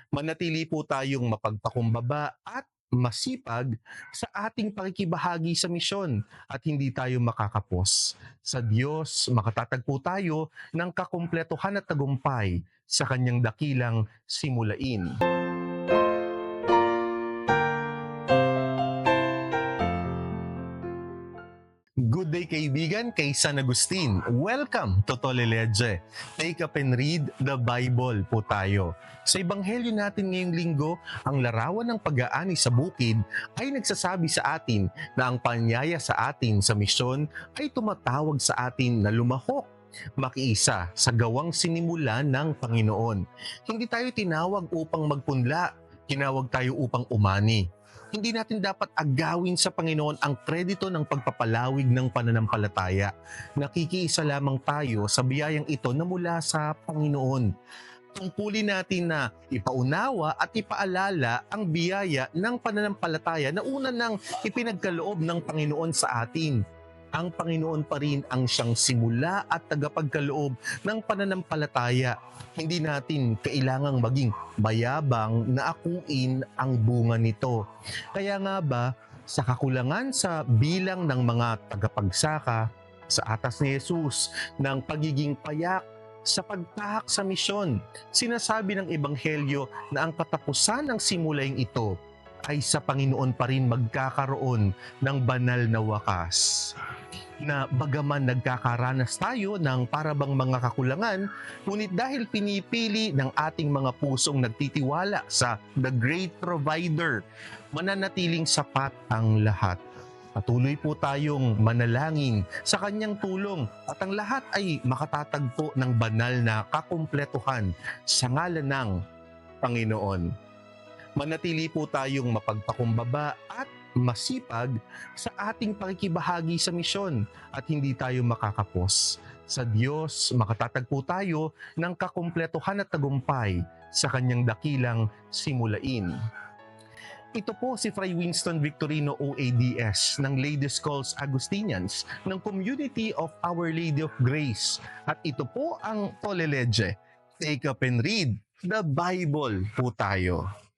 Manatili po tayong mapagpakumbaba at masipag sa ating pakikibahagi sa misyon at hindi tayo makakapos. Sa Diyos, makatatagpo tayo ng kakumpletuhan at tagumpay sa kanyang dakilang simulain. Good day kaibigan, kay San Agustin. Welcome to Toleleche. Take up and read the Bible po tayo. Sa Ebanghelyo natin ngayong linggo, ang larawan ng pag-aani sa bukid ay nagsasabi sa atin na ang panyaya sa atin sa misyon ay tumatawag sa atin na lumahok, makiisa sa gawang sinimula ng Panginoon. Hindi tayo tinawag upang magpunla, tinawag tayo upang umani. Hindi natin dapat agawin sa Panginoon ang kredito ng pagpapalawig ng pananampalataya. Nakikiisa lamang tayo sa biyayang ito na mula sa Panginoon. Tungkulin natin na ipaunawa at ipaalala ang biyaya ng pananampalataya na una nang ipinagkaloob ng Panginoon sa atin. Ang Panginoon pa rin ang siyang simula at tagapagkaloob ng pananampalataya. Hindi natin kailangang maging mayabang na akuin ang bunga nito. Kaya nga ba, sa kakulangan sa bilang ng mga tagapagsaka, sa atas ni Jesus, ng pagiging payak, sa pagtahak sa misyon, sinasabi ng Ebanghelyo na ang katapusan ng simulayng ito ay sa Panginoon pa rin magkakaroon ng banal na wakas. Na bagaman nagkakaranas tayo ng parabang mga kakulangan, ngunit dahil pinipili ng ating mga pusong nagtitiwala sa The Great Provider, mananatiling sapat ang lahat. Patuloy po tayong manalangin sa kanyang tulong at ang lahat ay makatatagpo ng banal na kakumpletuhan sa ngalan ng Panginoon. Manatili po tayong mapagpakumbaba at masipag sa ating pakikibahagi sa misyon at hindi tayo makakapos. Sa Diyos, makatatagpo tayo ng kakumpletuhan at tagumpay sa kanyang dakilang simulain. Ito po si Fray Winston Victorino OADS ng Ladies Calls Agustinians ng Community of Our Lady of Grace. At ito po ang Toleleche. Take up and read the Bible po tayo.